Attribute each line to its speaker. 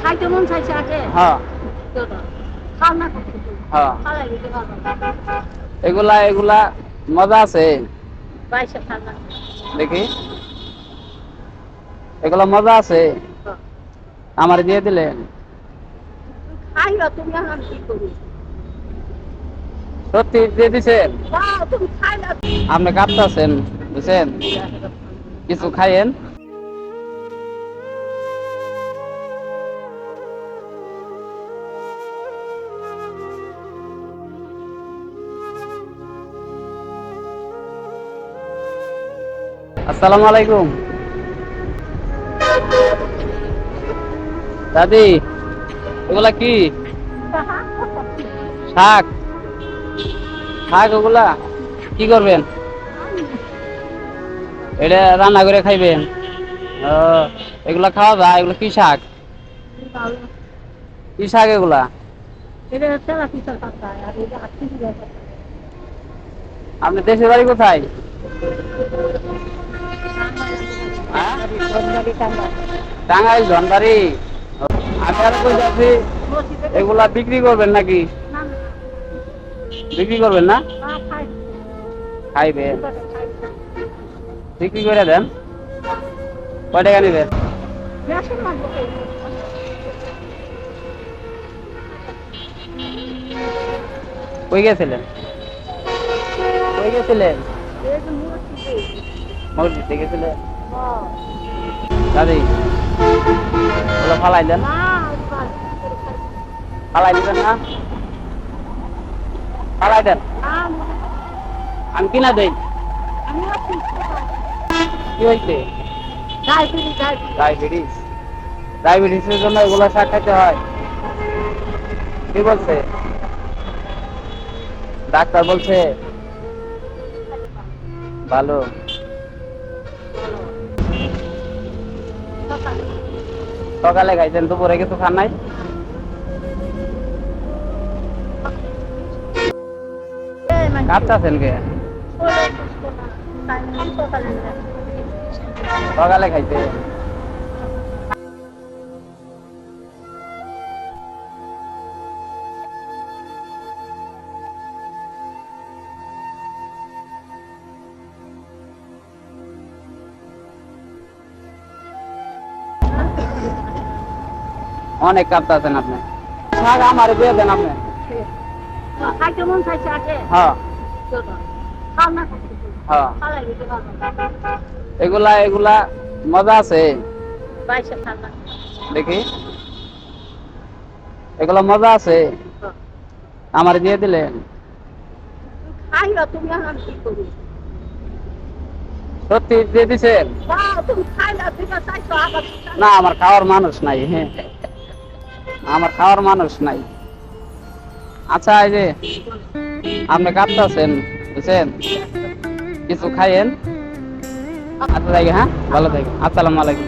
Speaker 1: খাইতে মন চাইছে আগে
Speaker 2: হ্যাঁ
Speaker 1: খাও না করতে
Speaker 2: হ্যাঁ
Speaker 1: খালাই দিতে পারবো
Speaker 2: এগুলা এগুলা মজা আছে।
Speaker 1: বাইশে খানা
Speaker 2: দেখি এগুলা মজা আছে, আমার দিয়ে দিলেন।
Speaker 1: খাইবা তুমি এখন কি করি
Speaker 2: সত্যি দিয়ে দিছেন?
Speaker 1: দাও তুমি খাইলা
Speaker 2: আপনি কাঁপতাছেন বুঝছেন, কিছু খাইয়েন। আসসালামু আলাইকুম দাদি, এগুলা কি? শাক? শাক ওগুলা কি করবেন? এটা রান্না করে খাইবেন? ও, এগুলা খাওয়া যায়? এগুলো কি শাক? কি শাক এগুলা?
Speaker 1: এটা তেলা পিসার পাতা আর এটা আটটি দিলে
Speaker 2: আপনি দেশের বাড়ি কোথায়? হ্যাঁ? টাঙ্গাইল ধনবাড়ি। আমি আর কই যাচ্ছি, এগুলা বিক্রি করবেন নাকি? বিক্রি করবেন না? খাইবেন? বিক্রি করে দেন। কয় টাকা নিবেন? কই গেছিলেন? কই গেছিলেন? মসজিদে গেছিলেন? দাদি, ওগুলো ফালাই দেন। ফালাই দিবেন না? ফালাই দেন। আমি কিনা দেই। কি হয়েছে? ডায়াবেটিস? ডায়াবেটিসের জন্য এগুলো শাক খাইতে হয়? কি বলছে ডাক্তার? বলছে ভালো। সকালে খাইছেন, দুপুরে কিছু খান নাই? কাঁপতাছেন কে? সকালে খাইছে? অনেক কাঁপতাছেন আপনি। শাক আমার দিয়ে দেন আপনি।
Speaker 1: খাইতে মন চাইছে আগে
Speaker 2: হ্যাঁ
Speaker 1: খাও না করতে
Speaker 2: হ্যাঁ।
Speaker 1: খালাই দিতে পারবো
Speaker 2: এগুলা এগুলা মজা আছে।
Speaker 1: বাইশে খানা
Speaker 2: দেখি এগুলা মজা আছে, আমার দিয়ে দিলেন।
Speaker 1: খাইবা তুমি এখন কি করি
Speaker 2: সত্যি দিয়ে দিছেন?
Speaker 1: দাও তুমি খাইলা দিবা চাইছো আবার
Speaker 2: না, আমার খাওয়ার মানুষ নাই। হ্যাঁ, আমার খাওয়ার মানুষ নাই। আচ্ছা, এই যে আপনি কাঁপতাছেন বুঝছেন, কিছু খাইয়েন। আচ্ছা, হ্যাঁ, ভালো থাকেন। আসসালামু আলাইকুম।